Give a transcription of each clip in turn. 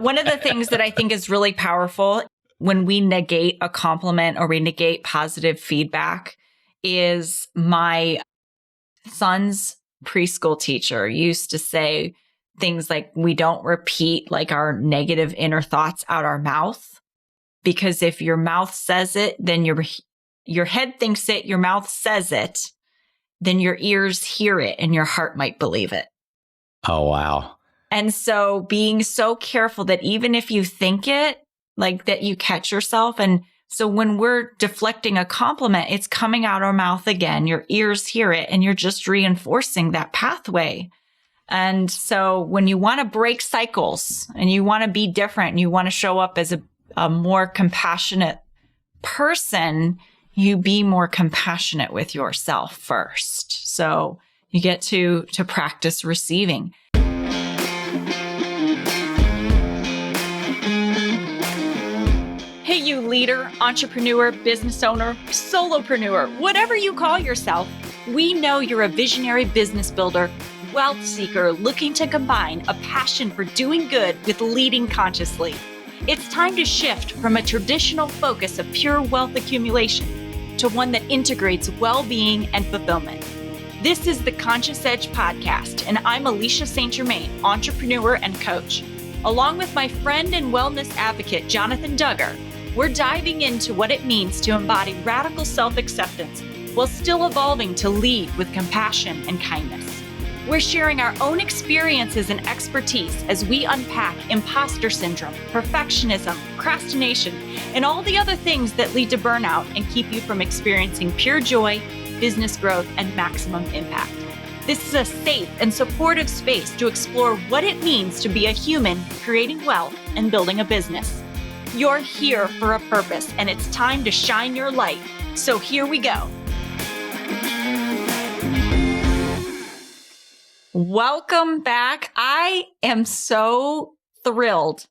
one of the things that I think is really powerful when we negate a compliment or we negate positive feedback is my son's preschool teacher used to say things like, we don't repeat like our negative inner thoughts out our mouth, because if your mouth says it, then your head thinks it, your mouth says it, then your ears hear it and your heart might believe it. Oh, wow. And so being so careful that even if you think it, like that you catch yourself. And so when we're deflecting a compliment, it's coming out our mouth again, your ears hear it, and you're just reinforcing that pathway. And so when you want to break cycles and you want to be different and you want to show up as a more compassionate person, you be more compassionate with yourself first. So you get to practice receiving. Hey, you leader, entrepreneur, business owner, solopreneur, whatever you call yourself, we know you're a visionary business builder, wealth seeker looking to combine a passion for doing good with leading consciously. It's time to shift from a traditional focus of pure wealth accumulation to one that integrates well-being and fulfillment. This is the Conscious Edge podcast, and I'm Alecia St. Germain, entrepreneur and coach. Along with my friend and wellness advocate, Jonathan Duggar, we're diving into what it means to embody radical self-acceptance while still evolving to lead with compassion and kindness. We're sharing our own experiences and expertise as we unpack imposter syndrome, perfectionism, procrastination, and all the other things that lead to burnout and keep you from experiencing pure joy, business growth, and maximum impact. This is a safe and supportive space to explore what it means to be a human creating wealth and building a business. You're here for a purpose, and it's time to shine your light. So here we go. Welcome back. I am so thrilled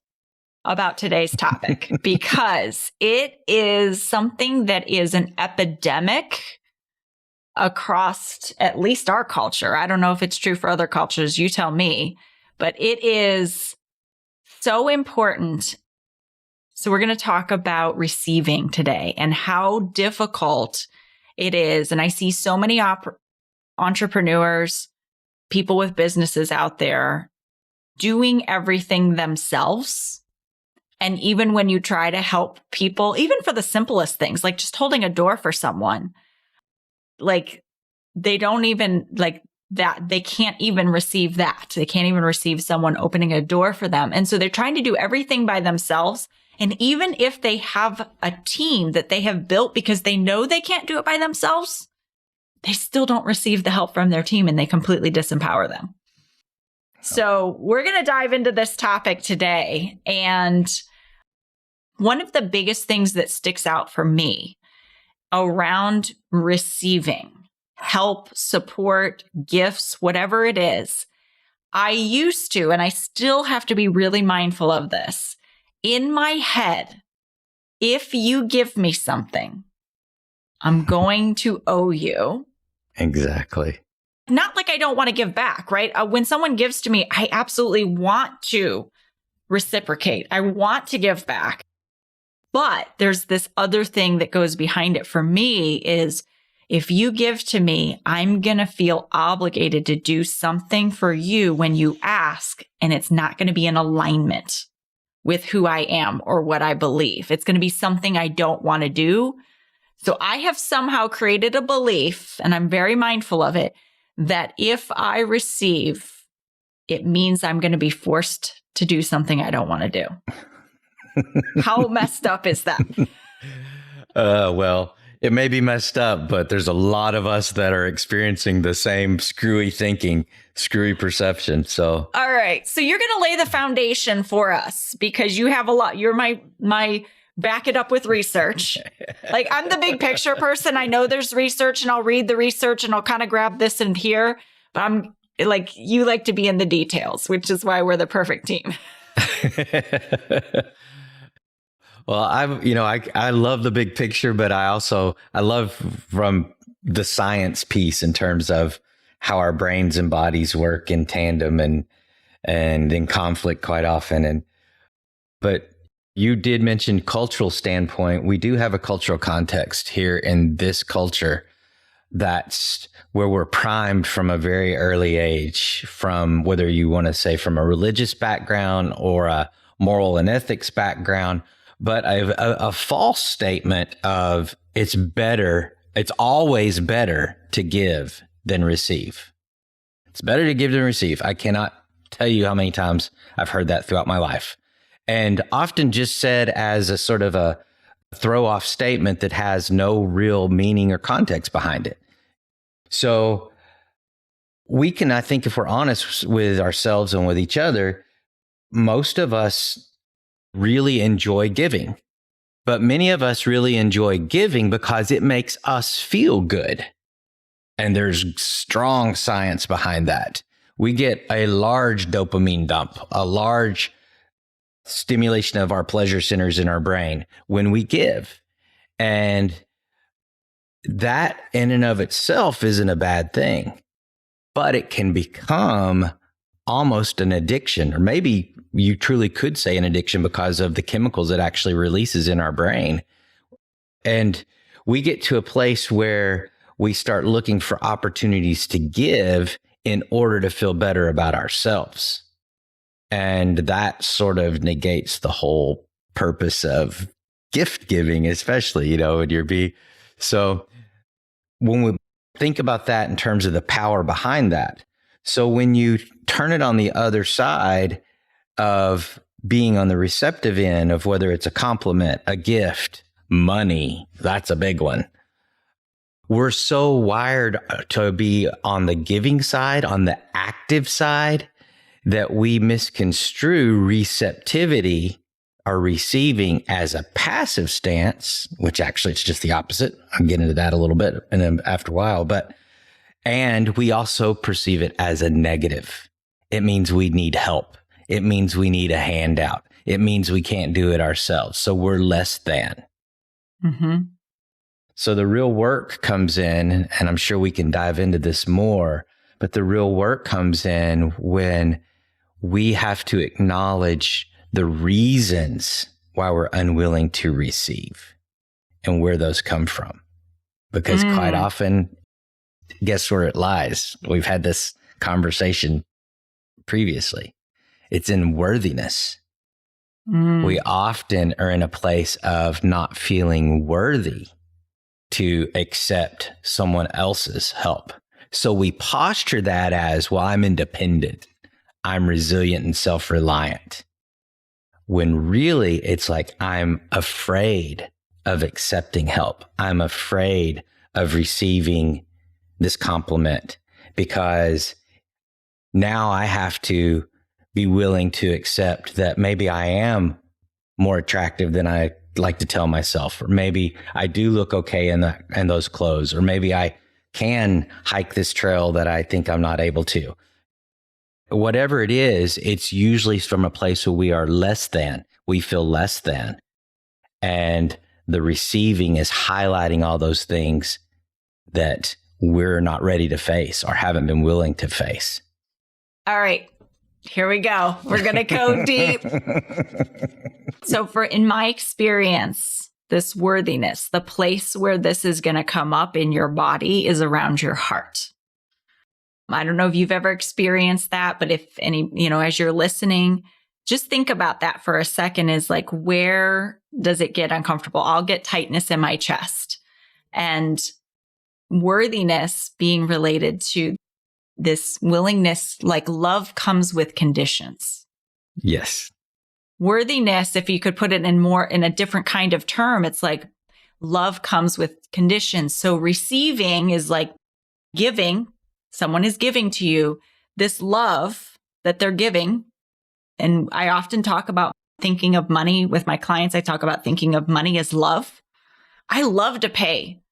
about today's topic because it is something that is an epidemic across at least our culture. I don't know if it's true for other cultures. You tell me, but it is so important. So we're going to talk about receiving today and how difficult it is. And I see so many entrepreneurs, people with businesses out there doing everything themselves. And even when you try to help people, even for the simplest things, like just holding a door for someone, like they don't even like that. They can't even receive that. They can't even receive someone opening a door for them. And so they're trying to do everything by themselves. And even if they have a team that they have built because they know they can't do it by themselves, they still don't receive the help from their team and they completely disempower them. So we're going to dive into this topic today. And one of the biggest things that sticks out for me around receiving help, support, gifts, whatever it is, I used to, and I still have to be really mindful of this. In my head, if you give me something, I'm going to owe you. Exactly. Not like I don't want to give back, right? When someone gives to me, I absolutely want to reciprocate. I want to give back. But there's this other thing that goes behind it for me is if you give to me, I'm going to feel obligated to do something for you when you ask, and it's not going to be in alignment with who I am or what I believe. It's going to be something I don't want to do. So I have somehow created a belief, and I'm very mindful of it, that if I receive, it means I'm going to be forced to do something I don't want to do. How messed up is that? Well, it may be messed up, but there's a lot of us that are experiencing the same screwy thinking, screwy perception. So, all right. So you're going to lay the foundation for us because you have a lot. You're my back it up with research. Like I'm the big picture person. I know there's research and I'll read the research and I'll kind of grab this and here, but I'm like, you like to be in the details, which is why we're the perfect team. Well, I love the big picture, but I love from the science piece in terms of how our brains and bodies work in tandem and in conflict quite often. And But you did mention cultural standpoint. We do have a cultural context here in this culture that's where we're primed from a very early age, from whether you want to say from a religious background or a moral and ethics background, but a false statement of it's always better to give than receive. It's better to give than receive. I cannot tell you how many times I've heard that throughout my life. And often just said as a sort of a throw-off statement that has no real meaning or context behind it. So we can, I think, if we're honest with ourselves and with each other, most of us really enjoy giving. But many of us really enjoy giving because it makes us feel good. And there's strong science behind that. We get a large dopamine dump, a large stimulation of our pleasure centers in our brain when we give. And that in and of itself isn't a bad thing, but it can become almost an addiction, or maybe you truly could say an addiction because of the chemicals it actually releases in our brain. And we get to a place where we start looking for opportunities to give in order to feel better about ourselves. And that sort of negates the whole purpose of gift giving, especially, when you're so when we think about that in terms of the power behind that. So when you turn it on the other side of being on the receptive end of whether it's a compliment, a gift, money, that's a big one. We're so wired to be on the giving side, on the active side, that we misconstrue receptivity or receiving as a passive stance, which actually it's just the opposite. I'll get into that a little bit and then after a while, and we also perceive it as a negative. It means we need help. It means we need a handout. It means we can't do it ourselves. So we're less than. Mm-hmm. So the real work comes in, and I'm sure we can dive into this more, but the real work comes in when we have to acknowledge the reasons why we're unwilling to receive and where those come from. Because quite often, guess where it lies? We've had this conversation previously. It's in worthiness. We often are in a place of not feeling worthy to accept someone else's help. So we posture that as, well, I'm independent. I'm resilient and self-reliant. When really it's like, I'm afraid of accepting help. I'm afraid of receiving this compliment because now I have to be willing to accept that maybe I am more attractive than I like to tell myself, or maybe I do look okay in those clothes, or maybe I can hike this trail that I think I'm not able to. Whatever it is, it's usually from a place where we are less than. We feel less than. And the receiving is highlighting all those things that we're not ready to face or haven't been willing to face. All right, here we go. We're going to go deep. So in my experience, this worthiness, the place where this is going to come up in your body is around your heart. I don't know if you've ever experienced that, but if any, as you're listening, just think about that for a second, is like, where does it get uncomfortable? I'll get tightness in my chest. And worthiness being related to this willingness, like love comes with conditions. Yes. Worthiness, if you could put it in a different kind of term, it's like love comes with conditions. So receiving is like giving. Someone is giving to you this love that they're giving. And I often talk about thinking of money with my clients. I talk about thinking of money as love. I love to pay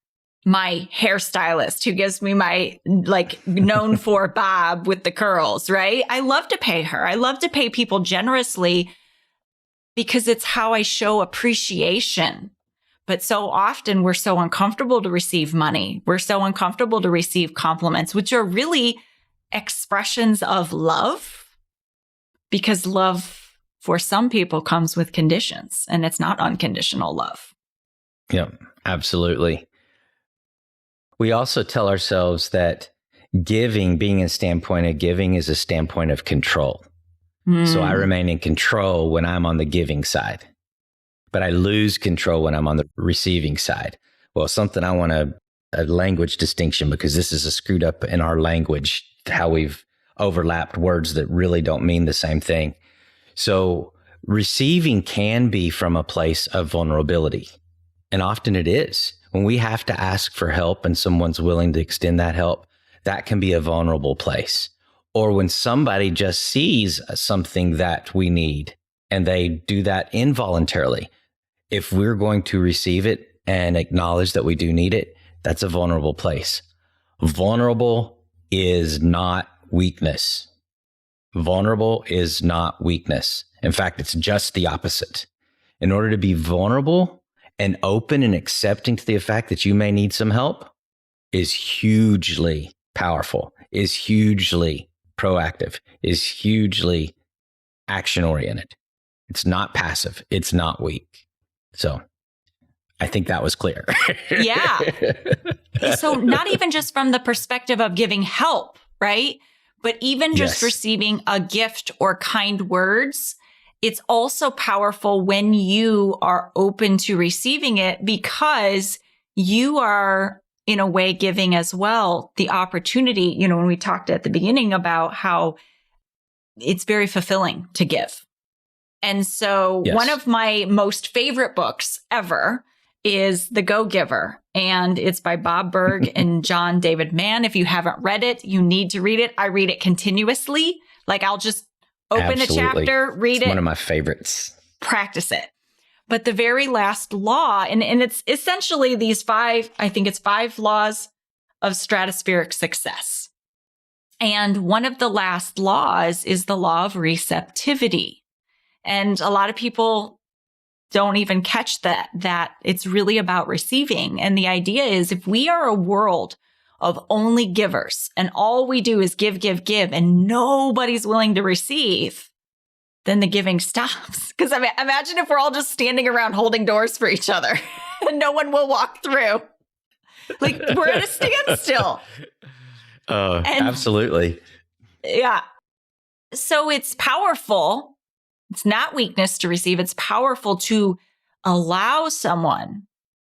my hairstylist who gives me my known for bob with the curls, right? I love to pay her. I love to pay people generously because it's how I show appreciation. But so often we're so uncomfortable to receive money. We're so uncomfortable to receive compliments, which are really expressions of love, because love for some people comes with conditions, and it's not unconditional love. Yeah, absolutely. We also tell ourselves that giving, being a standpoint of giving, is a standpoint of control. So I remain in control when I'm on the giving side, but I lose control when I'm on the receiving side. Well, something I want a language distinction, because this is a screwed up in our language, how we've overlapped words that really don't mean the same thing. So receiving can be from a place of vulnerability. And often it is. When we have to ask for help and someone's willing to extend that help, that can be a vulnerable place. Or when somebody just sees something that we need and they do that involuntarily, if we're going to receive it and acknowledge that we do need it, that's a vulnerable place. Vulnerable is not weakness. Vulnerable is not weakness. In fact, it's just the opposite. In order to be vulnerable and open and accepting to the fact that you may need some help is hugely powerful, is hugely proactive, is hugely action-oriented. It's not passive. It's not weak. So I think that was clear. Yeah. So not even just from the perspective of giving help, right? But even just receiving a gift or kind words, it's also powerful when you are open to receiving it, because you are in a way giving as well the opportunity. You know, when we talked at the beginning about how it's very fulfilling to give. And so one of my most favorite books ever is The Go-Giver, and it's by Bob Berg and John David Mann. If you haven't read it, you need to read it. I read it continuously. Like, I'll just open a chapter, read it. One of my favorites. Practice it. But the very last law, and it's essentially these five laws of stratospheric success. And one of the last laws is the law of receptivity. And a lot of people don't even catch that it's really about receiving. And the idea is, if we are a world of only givers and all we do is give, and nobody's willing to receive, then the giving stops. Because imagine if we're all just standing around holding doors for each other and no one will walk through. Like, we're at a standstill. Absolutely. Yeah. So it's powerful. It's not weakness to receive. It's powerful to allow someone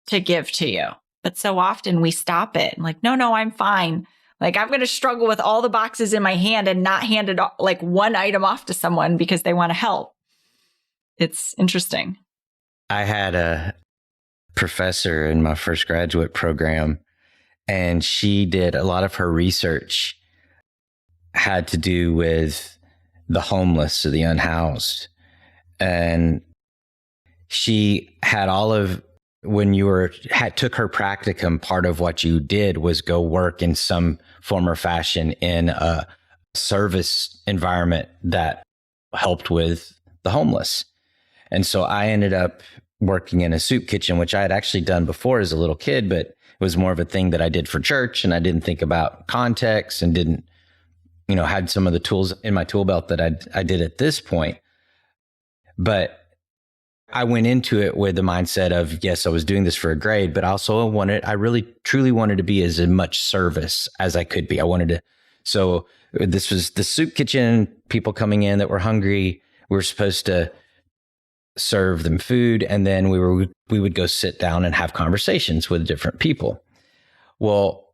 to give to you. But so often we stop it. Like, no, I'm fine. Like, I'm going to struggle with all the boxes in my hand and not hand it like one item off to someone because they want to help. It's interesting. I had a professor in my first graduate program, and she did a lot of her research had to do with the homeless or the unhoused. And she had when you took her practicum, part of what you did was go work in some form or fashion in a service environment that helped with the homeless. And so I ended up working in a soup kitchen, which I had actually done before as a little kid, but it was more of a thing that I did for church, and I didn't think about context and didn't, had some of the tools in my tool belt that I did at this point. But I went into it with the mindset of, yes, I was doing this for a grade, but also I really truly wanted to be as much service as I could be. So this was the soup kitchen, people coming in that were hungry. We were supposed to serve them food, and then we would go sit down and have conversations with different people. Well,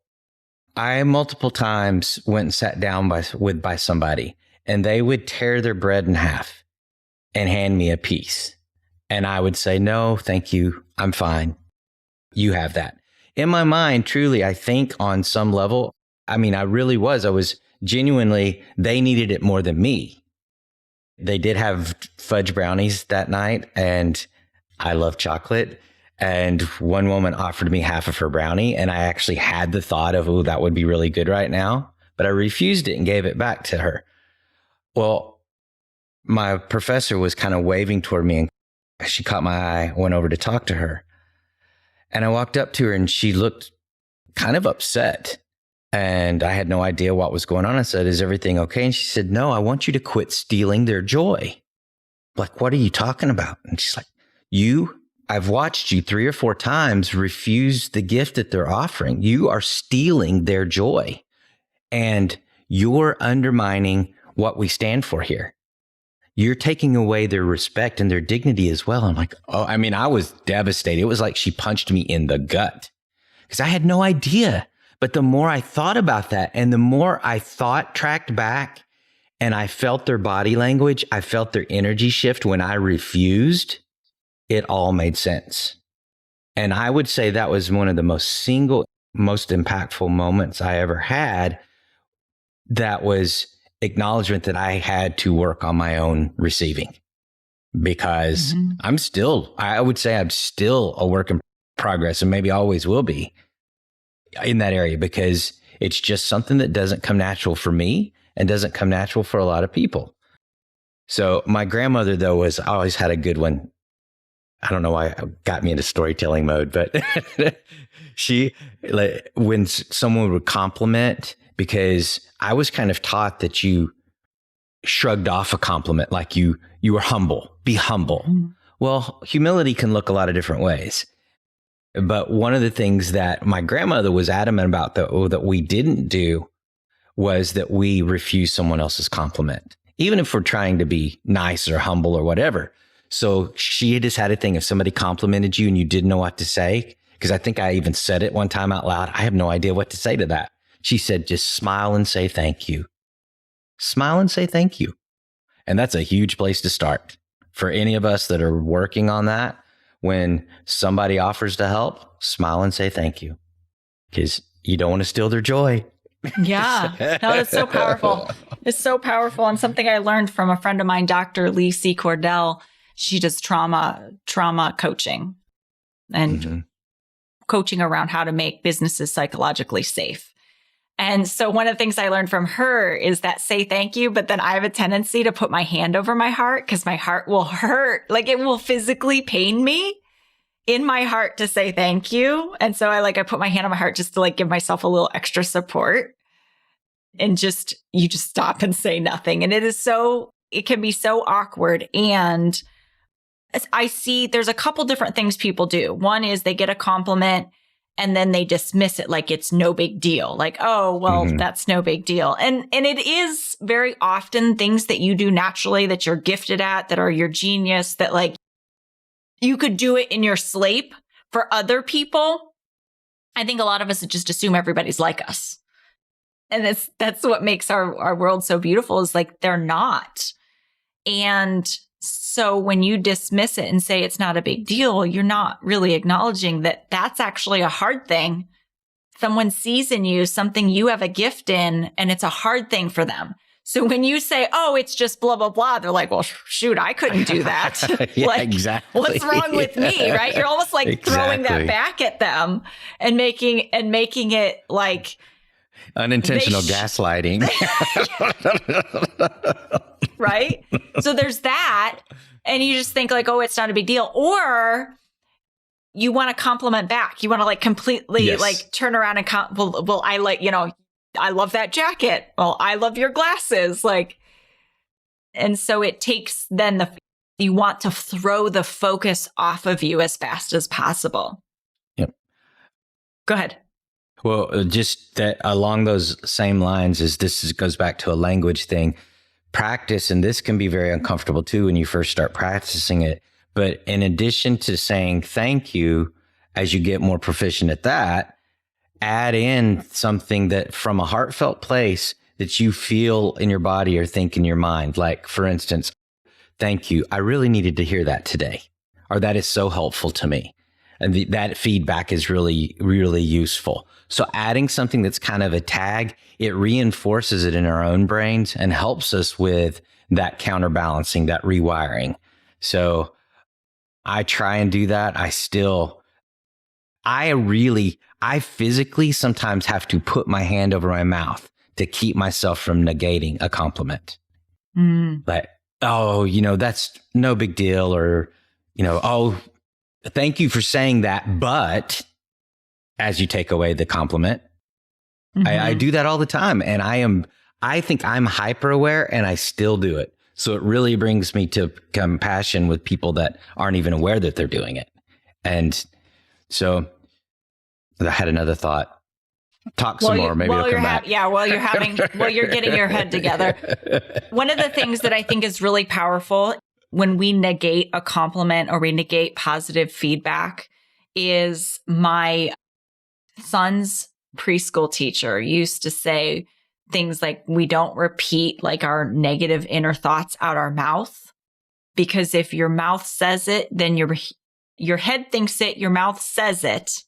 I multiple times went and sat down by somebody, and they would tear their bread in half and hand me a piece. And I would say, no, thank you. I'm fine. You have that. In my mind, truly, I think on some level, I was genuinely, they needed it more than me. They did have fudge brownies that night, and I love chocolate. And one woman offered me half of her brownie, and I actually had the thought of, oh, that would be really good right now. But I refused it and gave it back to her. Well, my professor was kind of waving toward me, and she caught my eye, went over to talk to her. And I walked up to her, and she looked kind of upset. And I had no idea what was going on. I said, is everything okay? And she said, no, I want you to quit stealing their joy. like, what are you talking about? And she's like, I've watched you 3 or 4 times refuse the gift that they're offering. You are stealing their joy and you're undermining what we stand for here. You're taking away their respect and their dignity as well. I'm like, oh, I mean, I was devastated. It was like she punched me in the gut because I had no idea. But the more I thought about that and the more I tracked back and I felt their body language, I felt their energy shift when I refused, it all made sense. And I would say that was one of the most impactful moments I ever had. That was acknowledgement that I had to work on my own receiving, because I would say I'm still a work in progress, and maybe always will be in that area, because it's just something that doesn't come natural for me and doesn't come natural for a lot of people. So my grandmother, though, always had a good one. I don't know why it got me into storytelling mode, but when someone would compliment, because I was kind of taught that you shrugged off a compliment, like you were humble, be humble. Well, humility can look a lot of different ways. But one of the things that my grandmother was adamant about that we didn't do was that we refuse someone else's compliment, even if we're trying to be nice or humble or whatever. So she just had a thing, if somebody complimented you and you didn't know what to say, because I think I even said it one time out loud, I have no idea what to say to that. She said, just smile and say thank you. Smile and say thank you. And that's a huge place to start for any of us that are working on that. When somebody offers to help, smile and say thank you, because you don't want to steal their joy. Yeah, no, it's so powerful. It's so powerful. And something I learned from a friend of mine, Dr. Lee C. Cordell, she does trauma coaching and coaching around how to make businesses psychologically safe. And so one of the things I learned from her is that say thank you, but then I have a tendency to put my hand over my heart because my heart will hurt. Like it will physically pain me in my heart to say thank you. And so I put my hand on my heart just to give myself a little extra support, and you just stop and say nothing. And it can be so awkward. And I see there's a couple different things people do. One is they get a compliment and then they dismiss it like it's no big deal. Like, oh, well, that's no big deal. And it is very often things that you do naturally, that you're gifted at, that are your genius, that you could do it in your sleep. For other people, I think a lot of us just assume everybody's like us. And that's what makes our world so beautiful, is they're not. And so when you dismiss it and say it's not a big deal, you're not really acknowledging that that's actually a hard thing. Someone sees in you something you have a gift in, and it's a hard thing for them. So when you say, oh, it's just blah, blah, blah, they're like, well, shoot, I couldn't do that. Yeah, exactly. What's wrong with me, right? You're almost throwing that back at them and making it like unintentional gaslighting. Right? So there's that. And you just think oh, it's not a big deal. Or you want to compliment back. You want to completely turn around and well, I love that jacket. Well, I love your glasses. And so it takes then you want to throw the focus off of you as fast as possible. Yep. Go ahead. Well, just that along those same lines goes back to a language thing. Practice, and this can be very uncomfortable too when you first start practicing it. But in addition to saying thank you, as you get more proficient at that, add in something that from a heartfelt place that you feel in your body or think in your mind. Like, for instance, thank you. I really needed to hear that today, or that is so helpful to me. And that feedback is really, really useful. So adding something that's kind of a tag, it reinforces it in our own brains and helps us with that counterbalancing, that rewiring. So I try and do that. I physically sometimes have to put my hand over my mouth to keep myself from negating a compliment. Like, oh, that's no big deal. Or, oh, thank you for saying that. But as you take away the compliment, I do that all the time. And I think I'm hyper aware, and I still do it. So it really brings me to compassion with people that aren't even aware that they're doing it. And so I had another thought. Talk some more. Maybe I'll come back. While you're getting your head together. One of the things that I think is really powerful when we negate a compliment or we negate positive feedback is my son's preschool teacher used to say things like, we don't repeat like our negative inner thoughts out our mouth, because if your mouth says it, then your head thinks it, your mouth says it,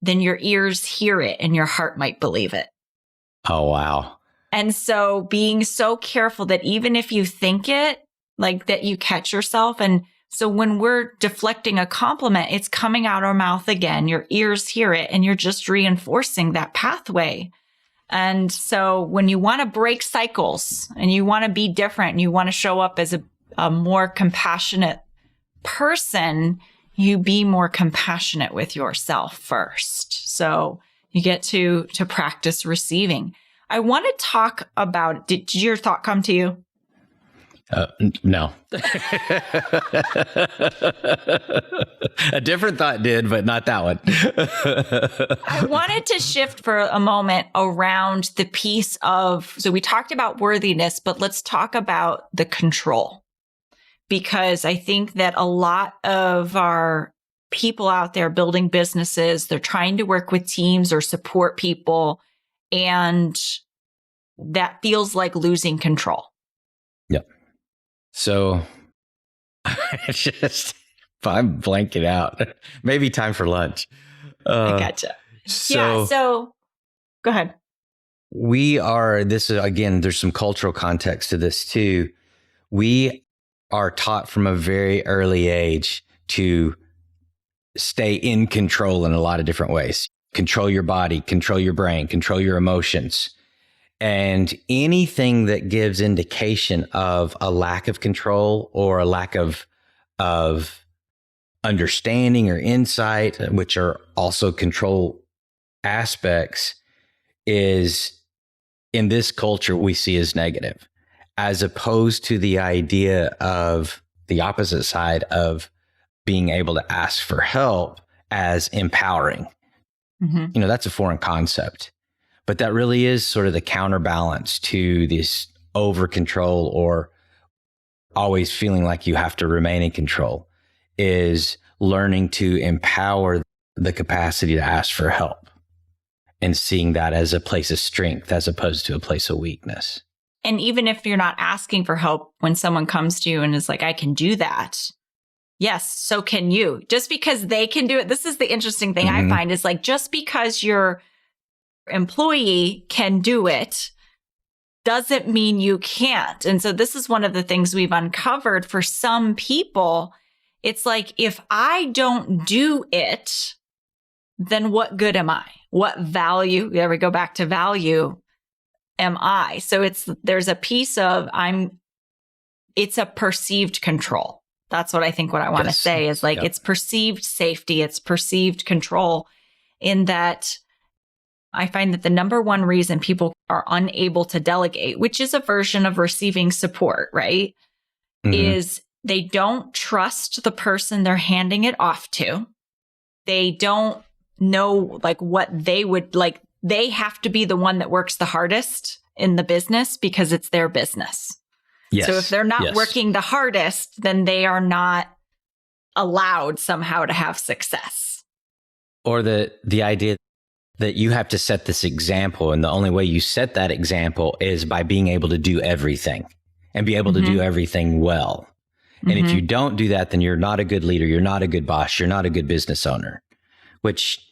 then your ears hear it and your heart might believe it. Oh, wow. And so being so careful that even if you think it, like that you catch yourself. And so when we're deflecting a compliment, it's coming out our mouth again, your ears hear it, and you're just reinforcing that pathway. And so when you want to break cycles and you want to be different and you want to show up as a more compassionate person, you be more compassionate with yourself first. So you get to practice receiving. I want to talk about, did your thought come to you? No. A different thought did, but not that one. I wanted to shift for a moment around the piece of, so we talked about worthiness, but let's talk about the control. Because I think that a lot of our people out there building businesses, they're trying to work with teams or support people, and that feels like losing control. Yep. So I'm blanking out. Maybe time for lunch. I gotcha. So go ahead. There's some cultural context to this too. We are taught from a very early age to stay in control in a lot of different ways. Control your body, control your brain, control your emotions. And anything that gives indication of a lack of control or a lack of understanding or insight, which are also control aspects, is in this culture we see as negative, as opposed to the idea of the opposite side of being able to ask for help as empowering. Mm-hmm. That's a foreign concept. But that really is sort of the counterbalance to this over control or always feeling like you have to remain in control, is learning to empower the capacity to ask for help and seeing that as a place of strength as opposed to a place of weakness. And even if you're not asking for help, when someone comes to you and is like, I can do that. Yes, so can you. Just because they can do it. This is the interesting thing I find is like, just because your employee can do it doesn't mean you can't. And so this is one of the things we've uncovered for some people. It's like, if I don't do it, then what good am I? What value? There we go back to value. Am I? So there's a piece of it's a perceived control. That's what I think what I want to say is like, it's perceived safety. It's perceived control, in that I find that the number one reason people are unable to delegate, which is a version of receiving support, right? Is they don't trust the person they're handing it off to. They don't know like what they would like. They have to be the one that works the hardest in the business because it's their business. Yes. So if they're not working the hardest, then they are not allowed somehow to have success. Or the idea that you have to set this example, and the only way you set that example is by being able to do everything and be able to do everything well. And if you don't do that, then you're not a good leader, you're not a good boss, you're not a good business owner, which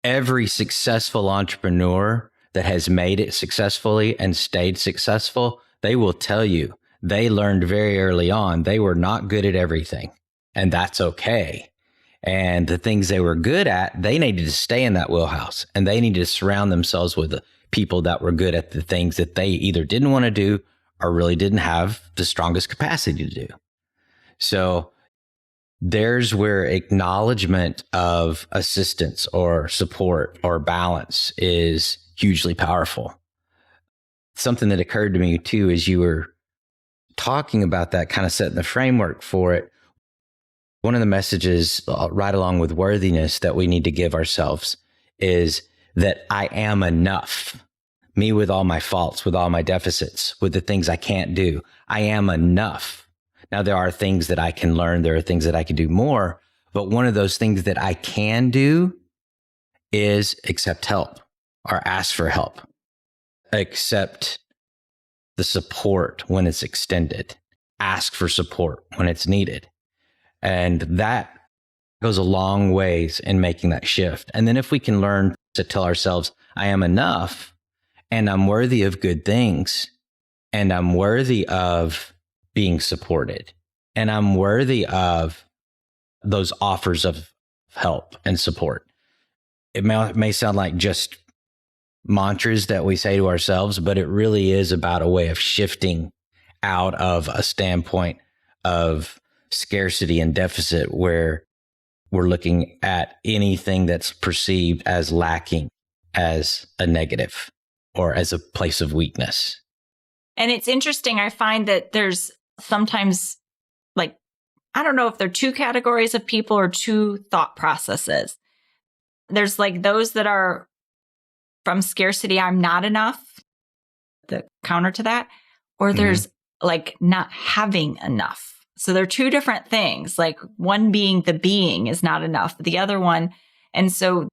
every successful entrepreneur that has made it successfully and stayed successful, they will tell you they learned very early on they were not good at everything, and that's okay. And the things they were good at, they needed to stay in that wheelhouse, and they needed to surround themselves with the people that were good at the things that they either didn't want to do or really didn't have the strongest capacity to do. So there's where acknowledgement of assistance or support or balance is hugely powerful. Something that occurred to me too, as you were talking about that, kind of setting the framework for it, one of the messages right along with worthiness that we need to give ourselves is that I am enough. Me with all my faults, with all my deficits, with the things I can't do. I am enough. Now, there are things that I can learn. There are things that I can do more. But one of those things that I can do is accept help or ask for help. Accept the support when it's extended. Ask for support when it's needed. And that goes a long ways in making that shift. And then if we can learn to tell ourselves, I am enough and I'm worthy of good things and I'm worthy of being supported and I'm worthy of those offers of help and support. It may sound like just mantras that we say to ourselves, but it really is about a way of shifting out of a standpoint of scarcity and deficit where we're looking at anything that's perceived as lacking as a negative or as a place of weakness. And it's interesting. I find that there's sometimes, like, I don't know if they're two categories of people or two thought processes. There's like those that are from scarcity, I'm not enough, the counter to that, or there's like not having enough. So they're two different things, like one being the being is not enough, the other one. And so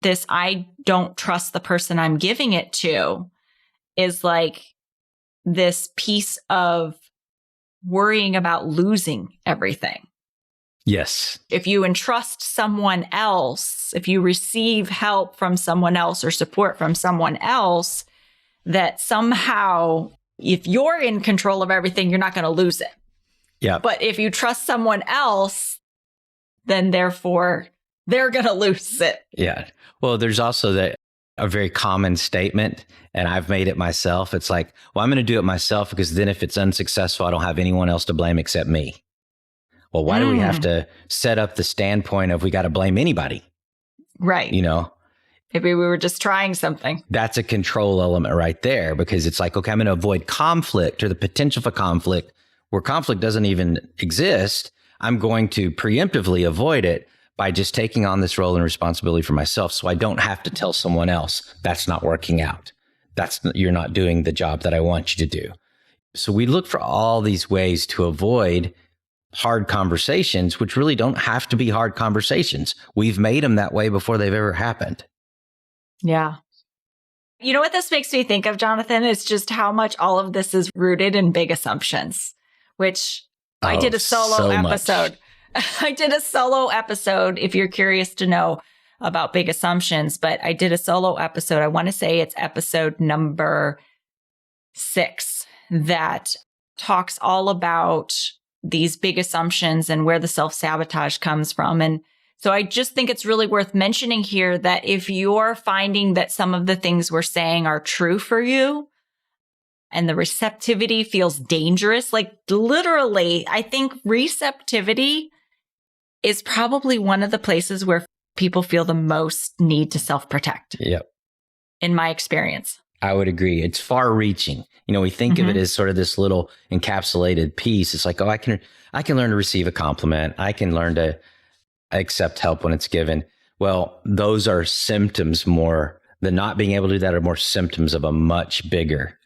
this, I don't trust the person I'm giving it to is like this piece of worrying about losing everything. Yes. If you entrust someone else, if you receive help from someone else or support from someone else, that somehow if you're in control of everything, you're not going to lose it. Yeah. But if you trust someone else, then therefore they're going to lose it. Yeah. Well, there's also a very common statement, and I've made it myself. It's like, well, I'm going to do it myself because then if it's unsuccessful, I don't have anyone else to blame except me. Well, why do we have to set up the standpoint of we got to blame anybody? Right. You know? Maybe we were just trying something. That's a control element right there because it's like, okay, I'm going to avoid conflict or the potential for conflict where conflict doesn't even exist. I'm going to preemptively avoid it by just taking on this role and responsibility for myself so I don't have to tell someone else that's not working out. You're not doing the job that I want you to do. So we look for all these ways to avoid hard conversations, which really don't have to be hard conversations. We've made them that way before they've ever happened. Yeah. You know what this makes me think of, Jonathan? It's just how much all of this is rooted in big assumptions, which I did a solo episode. I did a solo episode, if you're curious to know about big assumptions, but I did a solo episode. I want to say it's episode number 6 that talks all about these big assumptions and where the self-sabotage comes from. And so I just think it's really worth mentioning here that if you're finding that some of the things we're saying are true for you and the receptivity feels dangerous, like literally, I think receptivity is probably one of the places where people feel the most need to self-protect. Yep. In my experience. I would agree. It's far reaching. You know, we think of it as sort of this little encapsulated piece. It's like, oh, I can learn to receive a compliment. I can learn to accept help when it's given. Well, those are symptoms more. The not being able to do that are more symptoms of a much bigger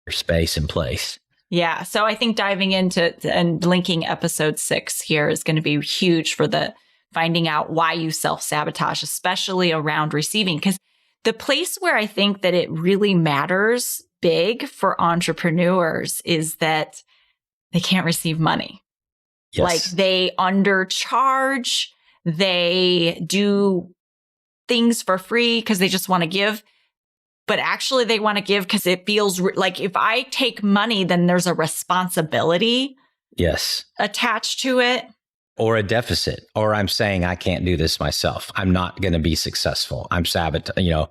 space and place. Yeah. So I think diving into and linking episode 6 here is going to be huge for the finding out why you self-sabotage, especially around receiving. Because the place where I think that it really matters big for entrepreneurs is that they can't receive money. Yes. Like they undercharge, they do things for free because they just want to give. But actually they want to give because it feels like if I take money, then there's a responsibility attached to it. Or a deficit, or I'm saying I can't do this myself. I'm not going to be successful. I'm sabotaging,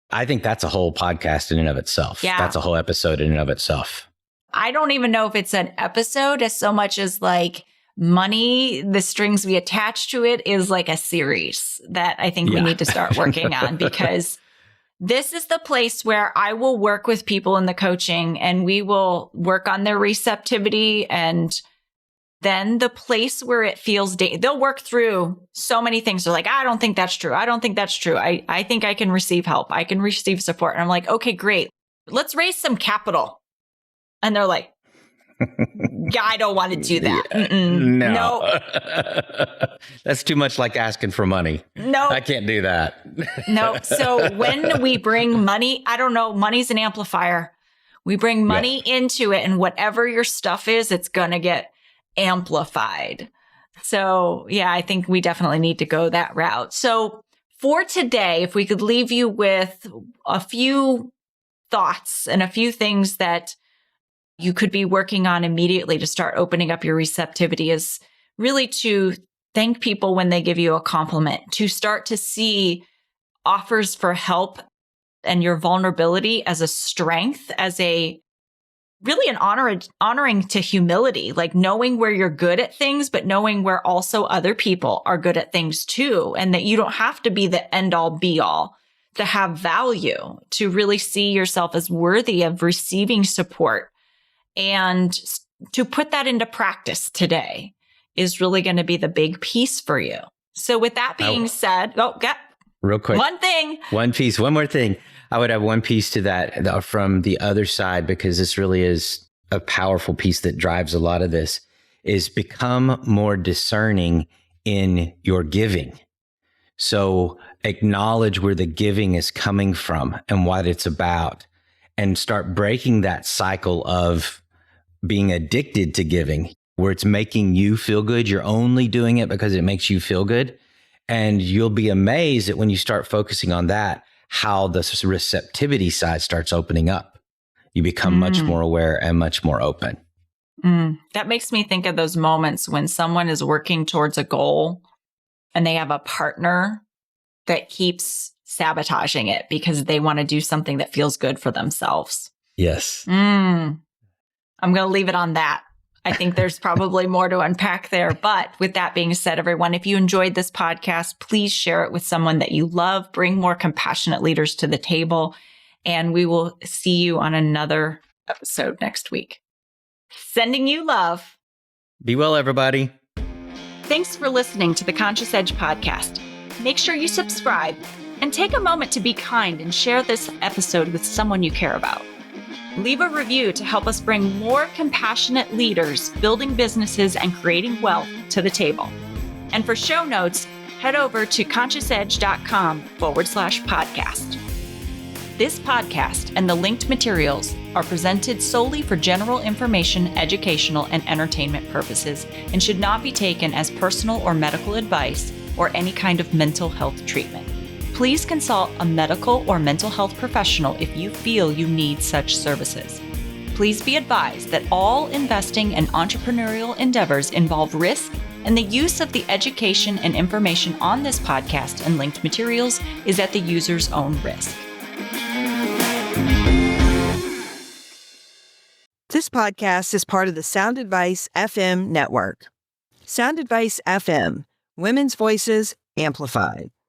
I think that's a whole podcast in and of itself. Yeah. That's a whole episode in and of itself. I don't even know if it's an episode as so much as like money, the strings we attach to it is like a series that I think we need to start working on because This is the place where I will work with people in the coaching and we will work on their receptivity. And then the place where it feels, they'll work through so many things. They're like, I don't think that's true. I don't think that's true. I think I can receive help. I can receive support. And I'm like, okay, great. Let's raise some capital. And they're like, yeah, I don't want to do that. No. That's too much like asking for money. No. I can't do that. No. So when we bring money, I don't know, money's an amplifier. We bring money into it, and whatever your stuff is, it's going to get amplified. So yeah, I think we definitely need to go that route. So for today, if we could leave you with a few thoughts and a few things that you could be working on immediately to start opening up your receptivity, is really to thank people when they give you a compliment, to start to see offers for help and your vulnerability as a strength, as a really an honoring to humility, like knowing where you're good at things, but knowing where also other people are good at things too. And that you don't have to be the end all be all to have value, to really see yourself as worthy of receiving support. And to put that into practice today is really going to be the big piece for you. So with that being said, real quick, one more thing. I would have one piece to that from the other side, because this really is a powerful piece that drives a lot of this, is become more discerning in your giving. So acknowledge where the giving is coming from and what it's about, and start breaking that cycle of being addicted to giving, where it's making you feel good. You're only doing it because it makes you feel good. And you'll be amazed that when you start focusing on that, how the receptivity side starts opening up. You become much more aware and much more open. That makes me think of those moments when someone is working towards a goal and they have a partner that keeps sabotaging it because they want to do something that feels good for themselves. Yes. I'm going to leave it on that. I think there's probably more to unpack there. But with that being said, everyone, if you enjoyed this podcast, please share it with someone that you love. Bring more compassionate leaders to the table. And we will see you on another episode next week. Sending you love. Be well, everybody. Thanks for listening to the Conscious Edge podcast. Make sure you subscribe and take a moment to be kind and share this episode with someone you care about. Leave a review to help us bring more compassionate leaders building businesses and creating wealth to the table. And for show notes, head over to consciousedge.com/podcast. This podcast and the linked materials are presented solely for general information, educational, and entertainment purposes and should not be taken as personal or medical advice or any kind of mental health treatment. Please consult a medical or mental health professional if you feel you need such services. Please be advised that all investing and entrepreneurial endeavors involve risk, and the use of the education and information on this podcast and linked materials is at the user's own risk. This podcast is part of the Sound Advice FM network. Sound Advice FM, women's voices amplified.